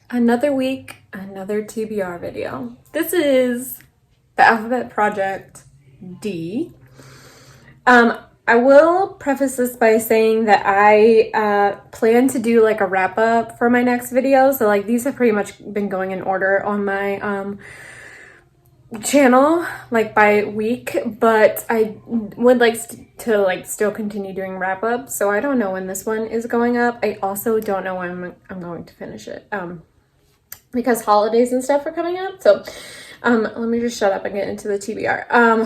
Another week, another TBR video. This is the Alphabet Project D. I will preface this by saying that I plan to do like a wrap up for my next video. So like these have pretty much been going in order on my channel, like by week, but I would like to still continue doing wrap ups. So I don't know when this one is going up. I also don't know when I'm going to finish it. Because holidays and stuff are coming up. So let me just shut up and get into the TBR.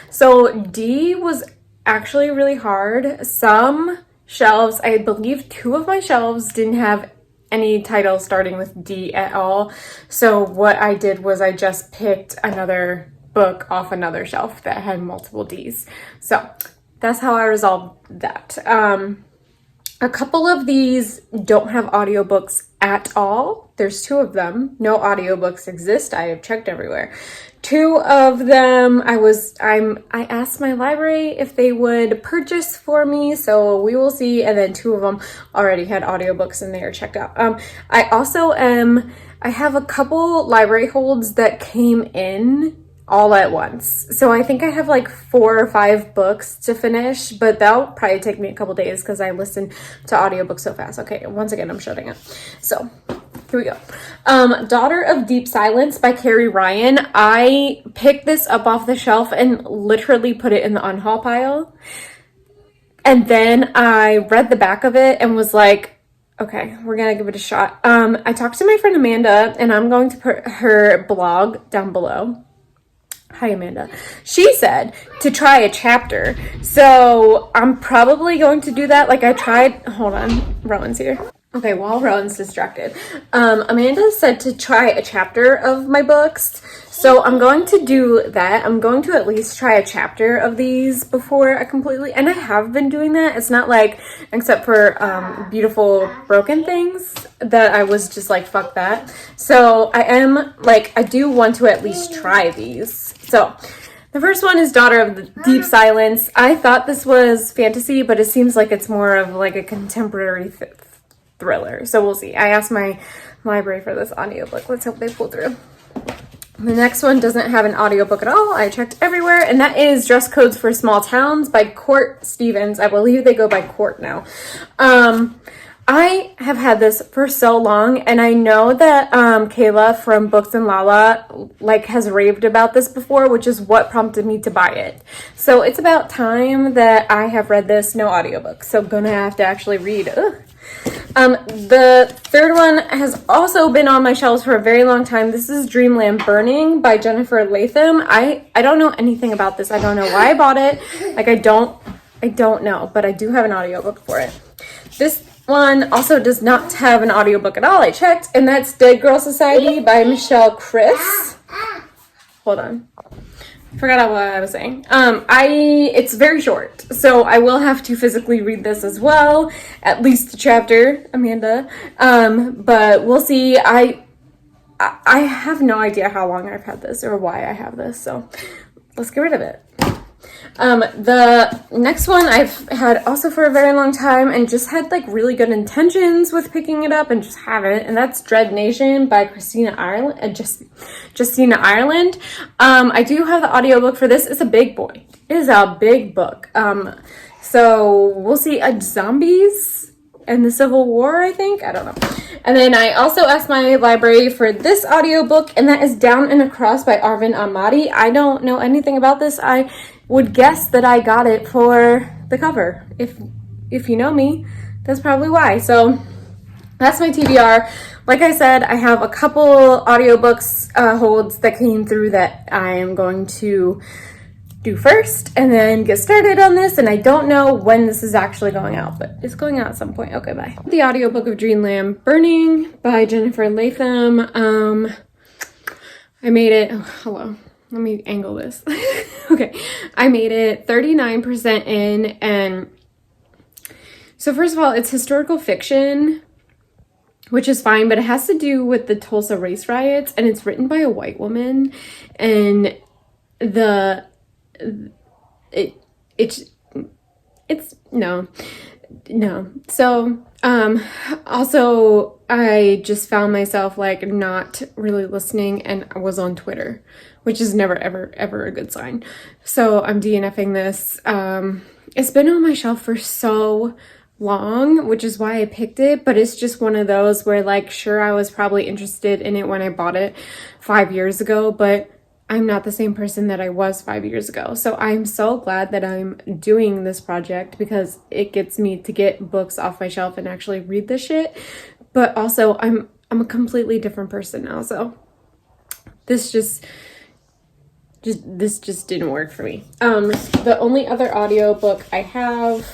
So D was actually really hard. Some shelves, I believe 2 of my shelves didn't have any title starting with D at all. So what I did was I just picked another book off another shelf that had multiple Ds. So that's how I resolved that. A couple of these don't have audiobooks at all. There's 2 of them. No audiobooks exist. I have checked everywhere. 2 of them, I asked my library if they would purchase for me, so we will see. And then 2 of them already had audiobooks and they are checked out. I have a couple library holds that came in all at once. So I think I have like 4 or 5 books to finish, but that'll probably take me a couple days because I listen to audiobooks so fast. Okay, once again, I'm shutting up. So here we go. Daughter of Deep Silence by Carrie Ryan. I picked this up off the shelf and literally put it in the unhaul pile. And then I read the back of it and was like, okay, we're gonna give it a shot. I talked to my friend Amanda, and I'm going to put her blog down below. Hi, Amanda. She said to try a chapter. So I'm probably going to do that. Like I tried, hold on, Rowan's here. Okay, while Rowan's distracted. Amanda said to try a chapter of my books. So I'm going to do that. I'm going to at least try a chapter of these before I completely, and I have been doing that. It's not like, except for Beautiful Broken Things, that I was just like, fuck that. So I do want to at least try these. So the first one is Daughter of the Deep Silence. I thought this was fantasy, but it seems like it's more of like a contemporary thriller. So we'll see. I asked my library for this audiobook. Let's hope they pull through. The next one doesn't have an audiobook at all. I checked everywhere, and that is Dress Codes for Small Towns by Court Stevens. I believe they go by Court now. I have had this for so long, and I know that Kayla from Books and Lala has raved about this before, which is what prompted me to buy it. So it's about time that I have read this, no audiobook. So I'm gonna have to actually read. Ugh. The third one has also been on my shelves for a very long time. This is Dreamland Burning by Jennifer Latham. I don't know anything about this. I don't know why I bought it. I don't know, but I do have an audiobook for it. This one also does not have an audiobook at all. I checked, and that's Dead Girl Society by Michelle Chris. Hold on. Forgot what I was saying. It's very short, so I will have to physically read this as well, at least a chapter, Amanda. But we'll see. I have no idea how long I've had this or why I have this, so let's get rid of it. The next one I've had also for a very long time and just had like really good intentions with picking it up and just haven't, and that's Dreadnation by Christina Ireland, Justina Ireland. I do have the audiobook for this. It's a big boy. It is a big book. So we'll see. Zombies and the Civil War, I think. I don't know. And then I also asked my library for this audiobook, and that is Down and Across by Arvind Ahmadi. I don't know anything about this. I would guess that I got it for the cover. If you know me, that's probably why. So that's my TBR. Like I said, I have a couple audiobooks holds that came through that I am going to do first and then get started on this, and I don't know when this is actually going out, but it's going out at some point. Okay, bye. The audiobook of Dreamland Burning by Jennifer Latham. I made it, hello, let me angle this. Okay, I made it 39% in, and so first of all, it's historical fiction, which is fine, but it has to do with the Tulsa race riots, and it's written by a white woman, and the it's no. So, also I just found myself like not really listening, and I was on Twitter, which is never, ever a good sign. So I'm DNFing this. It's been on my shelf for so long, which is why I picked it, but it's just one of those where like, sure, I was probably interested in it when I bought it 5 years ago, but I'm not the same person that I was 5 years ago. So I'm so glad that I'm doing this project, because it gets me to get books off my shelf and actually read the shit. But also I'm a completely different person now. So this just didn't work for me. The only other audiobook I have,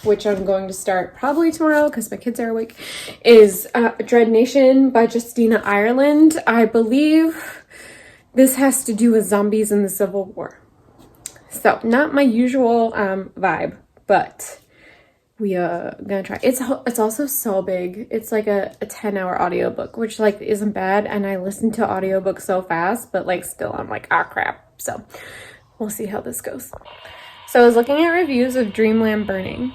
which I'm going to start probably tomorrow because my kids are awake, is Dreadnation by Christina Ireland. I believe this has to do with zombies in the Civil War. So not my usual vibe, but we are gonna try. It's also so big. It's like a 10-hour audiobook, which like isn't bad, and I listen to audiobooks so fast, but like still I'm like, ah, crap. So we'll see how this goes. So I was looking at reviews of Dreamland burning,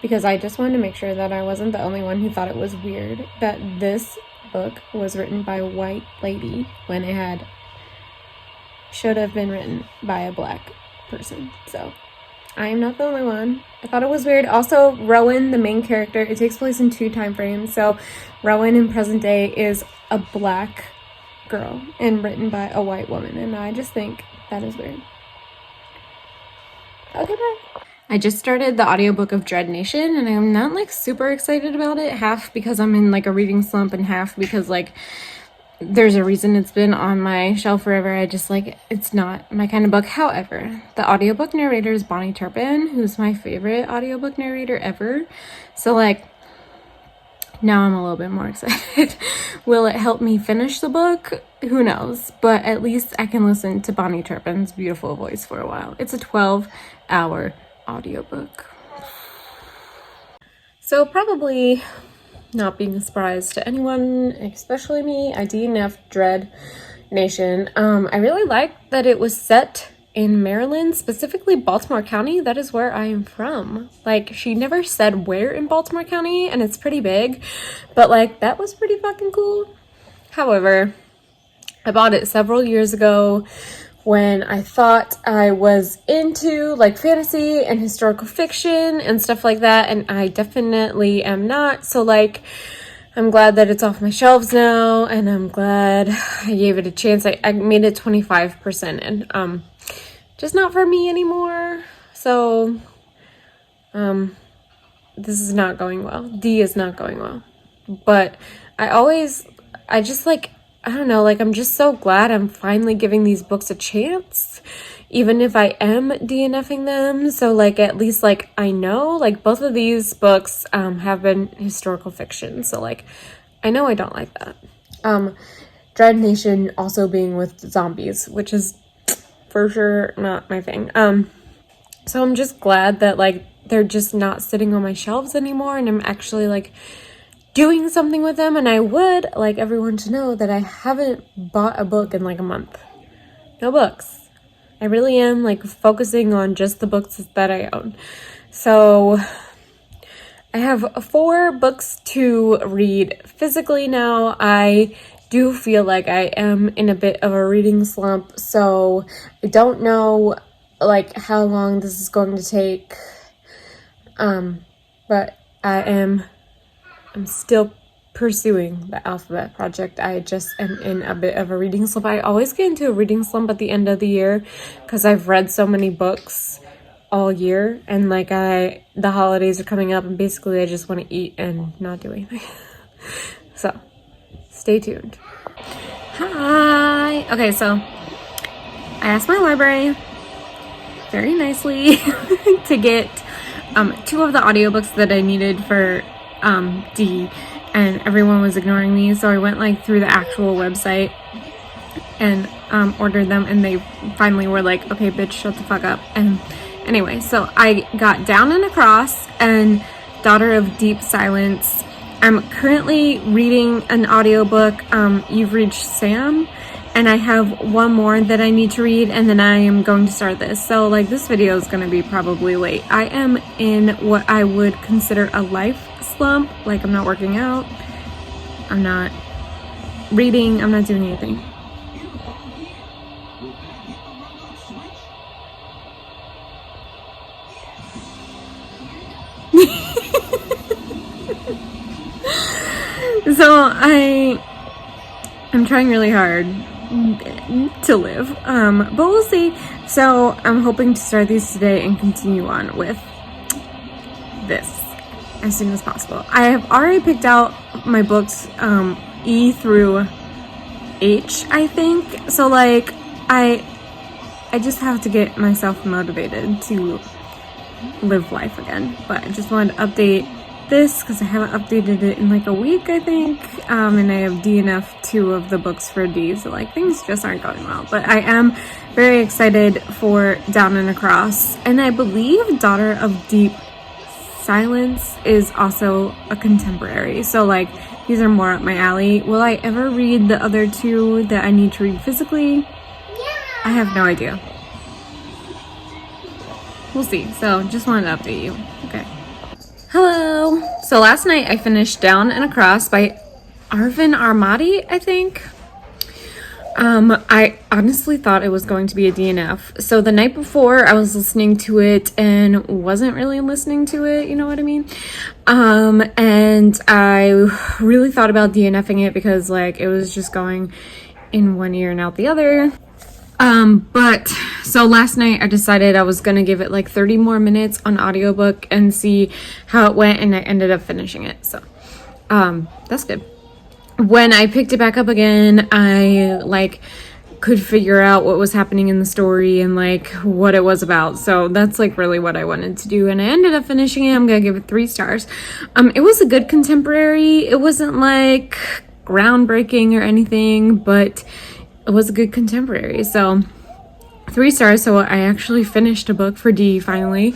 because I just wanted to make sure that I wasn't the only one who thought it was weird that this book was written by a white lady when it should have been written by a black person. So I am not the only one. I thought it was weird. Also, Rowan, the main character, it takes place in 2 time frames. So Rowan in present day is a black girl and written by a white woman, and I just think that is weird. Okay, bye. I just started the audiobook of Dreadnation, and I'm not like super excited about it, half because I'm in like a reading slump and half because like there's a reason it's been on my shelf forever. I just like, it's not my kind of book. However, the audiobook narrator is Bonnie Turpin, who's my favorite audiobook narrator ever. So like, now I'm a little bit more excited. Will it help me finish the book? Who knows? But at least I can listen to Bonnie Turpin's beautiful voice for a while. It's a 12-hour audiobook. So probably not being a surprise to anyone, especially me, I DNF'd Dreadnation. I really liked that it was set in Maryland, specifically Baltimore County. That is where I am from. Like, she never said where in Baltimore County, and it's pretty big, but like, that was pretty fucking cool. However, I bought it several years ago when I thought I was into like fantasy and historical fiction and stuff like that, and I definitely am not. So like, I'm glad that it's off my shelves now, and I'm glad I gave it a chance. I made it 25% and just not for me anymore. So this is not going well. D is not going well. But I just like, I don't know, like, I'm just so glad I'm finally giving these books a chance, even if I am DNFing them. So, like, at least, like, I know, like, both of these books have been historical fiction. So, like, I know I don't like that. Dreadnation also being with zombies, which is for sure not my thing. So I'm just glad that, like, they're just not sitting on my shelves anymore, and I'm actually, like, doing something with them. And I would like everyone to know that I haven't bought a book in like a month. No books. I really am like focusing on just the books that I own. So I have 4 books to read physically now. I do feel like I am in a bit of a reading slump, so I don't know like how long this is going to take. But I'm still pursuing the alphabet project. I just am in a bit of a reading slump. I always get into a reading slump at the end of the year because I've read so many books all year, and like the holidays are coming up, and basically I just want to eat and not do anything. So stay tuned. Hi. Okay, so I asked my library very nicely to get 2 of the audiobooks that I needed for D, and everyone was ignoring me. So I went like through the actual website and ordered them, and they finally were like, okay, bitch, shut the fuck up. And anyway, so I got Down and Across and Daughter of Deep Silence. I'm currently reading an audiobook, You've Reached Sam, and I have one more that I need to read, and then I am going to start this. So like this video is going to be probably late. I am in what I would consider a life slump. Like I'm not working out, I'm not reading, I'm not doing anything. So I'm trying really hard to live, but we'll see. So I'm hoping to start these today and continue on with this as soon as possible. I have already picked out my books, E through H, I think. So like I just have to get myself motivated to live life again. But I just wanted to update this because I haven't updated it in like a week, I think, and I have D and F 2 of the books for D, so like things just aren't going well. But I am very excited for Down and Across, and I believe Daughter of Deep Silence is also a contemporary, so like these are more up my alley. Will I ever read the other two that I need to read physically? Yeah. I have no idea. We'll see. So just wanted to update you. Okay. Hello. So last night I finished Down and Across by Arvin Armati, I think. I honestly thought it was going to be a DNF. So the night before I was listening to it and wasn't really listening to it, you know what I mean? And I really thought about DNFing it because like it was just going in one ear and out the other. But so last night I decided I was gonna give it like 30 more minutes on audiobook and see how it went, and I ended up finishing it. So, that's good. When I picked it back up again, I like could figure out what was happening in the story and like what it was about. So that's like really what I wanted to do. And I ended up finishing it. I'm gonna give it 3 stars. It was a good contemporary. It wasn't like groundbreaking or anything, but it was a good contemporary. So 3 stars. So I actually finished a book for D finally.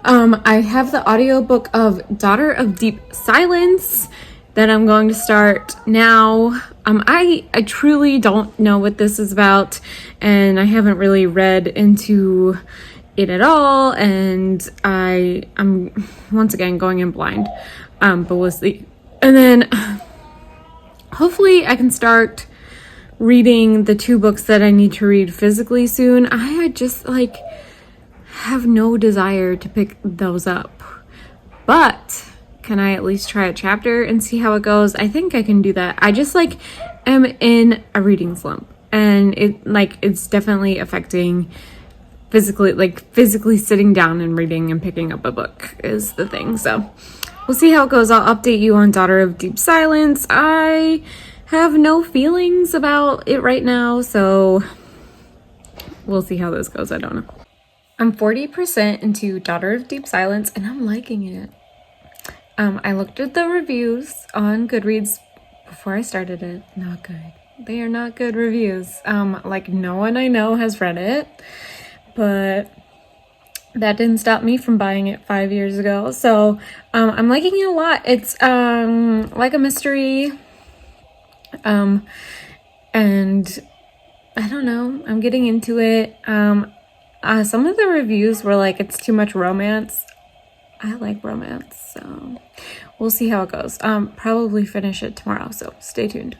I have the audiobook of Daughter of Deep Silence that I'm going to start now. I truly don't know what this is about, and I haven't really read into it at all, and I'm once again going in blind, but we'll see. And then hopefully I can start reading the 2 books that I need to read physically soon. I just like have no desire to pick those up, but can I at least try a chapter and see how it goes? I think I can do that. I just like am in a reading slump, and it's definitely affecting physically sitting down and reading and picking up a book is the thing. So we'll see how it goes. I'll update you on Daughter of Deep Silence. I have no feelings about it right now, so we'll see how this goes. I don't know. I'm 40% into Daughter of Deep Silence, and I'm liking it. I looked at the reviews on Goodreads before I started it. Not good. They are not good reviews. Like no one I know has read it, but that didn't stop me from buying it 5 years ago. So I'm liking it a lot. It's like a mystery. And I don't know, I'm getting into it. Some of the reviews were like it's too much romance. I like romance, so we'll see how it goes. Probably finish it tomorrow, so stay tuned.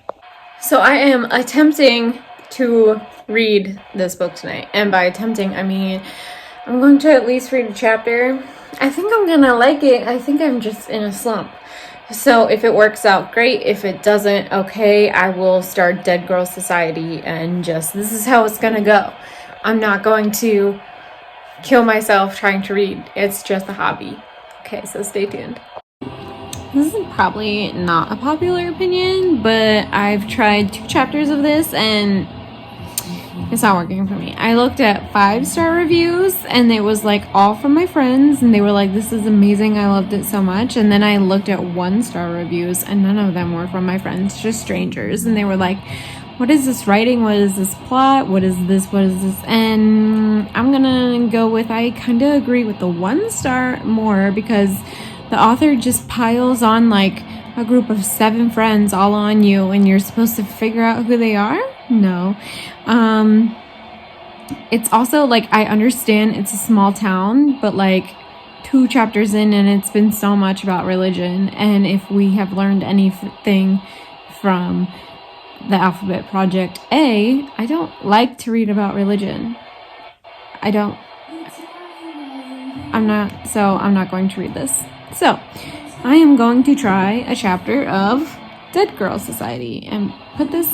So I am attempting to read this book tonight, and by attempting I mean I'm going to at least read a chapter. I think I'm gonna like it. I think I'm just in a slump. So if it works out, great. If it doesn't, okay, I will start Dead Girl Society and just, this is how it's gonna go. I'm not going to kill myself trying to read. It's just a hobby. Okay, so stay tuned. This is probably not a popular opinion, but I've tried 2 chapters of this and it's not working for me. I looked at 5-star reviews and it was like all from my friends and they were like, this is amazing, I loved it so much. And then I looked at 1-star reviews and none of them were from my friends, just strangers. And they were like, what is this writing? What is this plot? What is this? What is this? And I'm gonna go with, I kind of agree with the 1-star more because the author just piles on like a group of 7 friends all on you and you're supposed to figure out who they are. No. It's also like, I understand it's a small town, but like 2 chapters in and it's been so much about religion. And if we have learned anything from the Alphabet Project A, I don't like to read about religion. I'm not going to read this. So I am going to try a chapter of Dead Girl Society and put this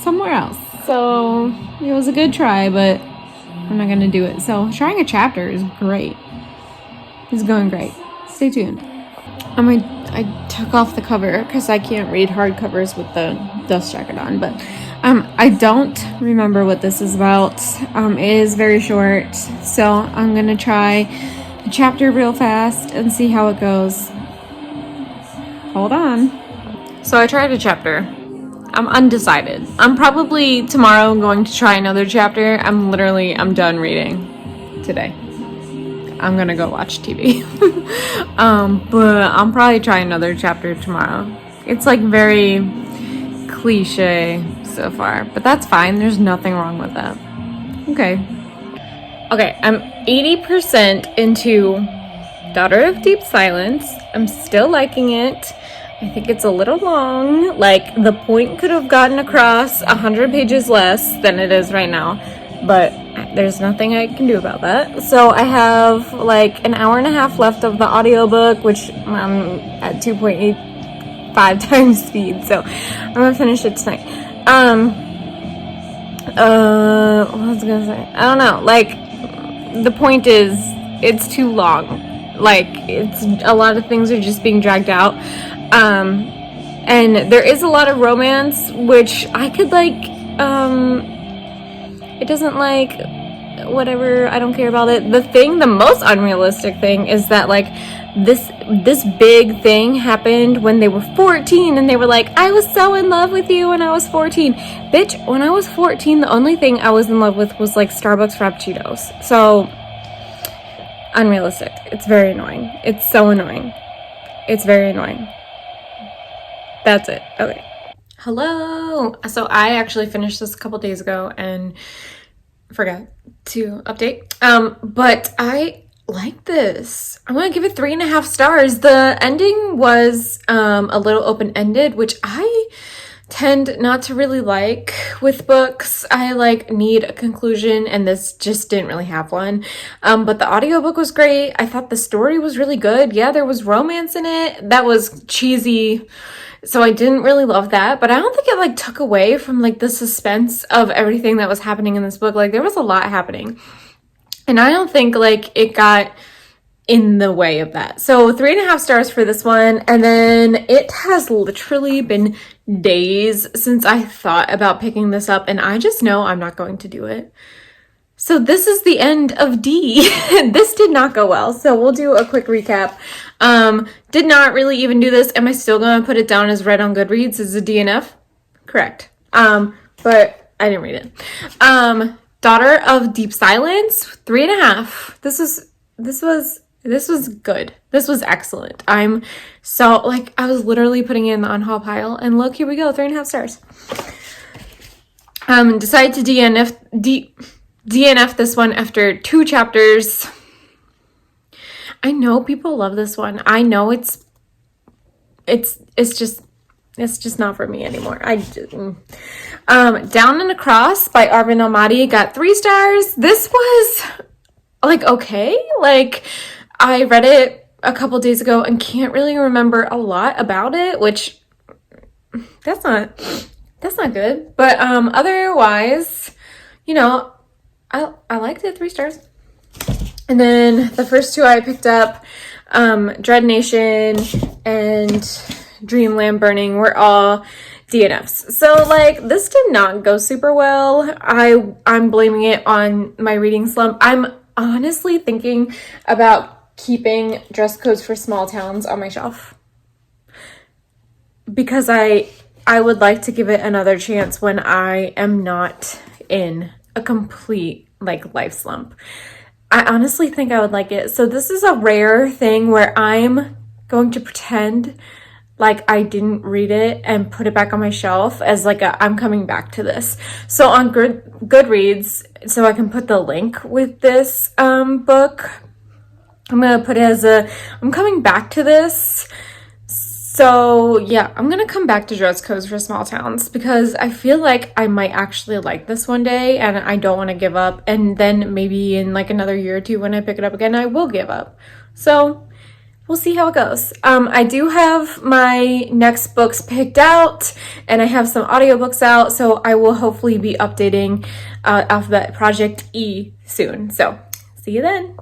somewhere else. So it was a good try, but I'm not going to do it. So trying a chapter is great. It's going great. Stay tuned. I took off the cover because I can't read hardcovers with the dust jacket on, but I don't remember what this is about. It is very short, so I'm going to try a chapter real fast and see how it goes. Hold on. So I tried a chapter. I'm undecided. I'm probably tomorrow going to try another chapter. I'm done reading today. I'm gonna go watch TV. But I'm probably trying another chapter tomorrow. It's like very cliche so far, but that's fine. There's nothing wrong with that. Okay, I'm 80% into Daughter of Deep Silence. I'm still liking it. I think it's a little long. Like, the point could have gotten across 100 pages less than it is right now, but there's nothing I can do about that. So I have like an hour and a half left of the audiobook, which I'm at 2.85 times speed, so I'm gonna finish it tonight. What was I gonna say? I don't know. Like, the point is, it's too long. Like, it's a lot of things are just being dragged out. And there is a lot of romance, which I could like, it doesn't like, whatever, I don't care about it. The most unrealistic thing is that like this big thing happened when they were 14 and they were like, I was so in love with you when I was 14. Bitch, when I was 14, the only thing I was in love with was like Starbucks Frappuccinos. So, unrealistic. It's very annoying. It's so annoying. It's very annoying. That's it. Okay. Hello. So I actually finished this a couple days ago and forgot to update. But I like this. I'm gonna give it 3.5 stars. The ending was a little open-ended, which I tend not to really like with books. I like need a conclusion, and this just didn't really have one. But the audiobook was great. I thought the story was really good. Yeah, there was romance in it. That was cheesy, so I didn't really love that, but I don't think it like took away from like the suspense of everything that was happening in this book. Like, there was a lot happening, and I don't think like it got in the way of that. So 3.5 stars for this one. And then it has literally been days since I thought about picking this up, and I just know I'm not going to do it. So this is the end of D. This did not go well. So we'll do a quick recap. Did not really even do this. Am I still going to put it down as read on Goodreads as a DNF? Correct. But I didn't read it. Daughter of Deep Silence, 3.5. This was good. This was excellent. I'm so, like, I was literally putting it in the on-haul pile, and look, here we go, 3.5 stars. Decided to DNF this one after 2 chapters. I know people love this one. I know it's just not for me anymore. Down and Across by Arvin Almaty got 3 stars. This was like okay. Like, I read it a couple days ago and can't really remember a lot about it, which that's not good. But otherwise, you know, I liked it. 3 stars. And then the first 2 I picked up, Dreadnation and Dreamland Burning, were all DNFs. So like, this did not go super well. I'm blaming it on my reading slump. I'm honestly thinking about keeping Dress Codes for Small Towns on my shelf, because I would like to give it another chance when I am not in a complete like life slump. I honestly think I would like it. So this is a rare thing where I'm going to pretend like I didn't read it and put it back on my shelf as like a I'm coming back to this. So on Goodreads, so I can put the link with this book, I'm gonna put it as a I'm coming back to this. So yeah, I'm gonna come back to dress codes for small towns because I feel like I might actually like this one day and I don't want to give up, and then maybe in like another year or two when I pick it up again I will give up. So we'll see how it goes. I do have my next books picked out and I have some audiobooks out, so I will hopefully be updating Alphabet Project E soon. So see you then.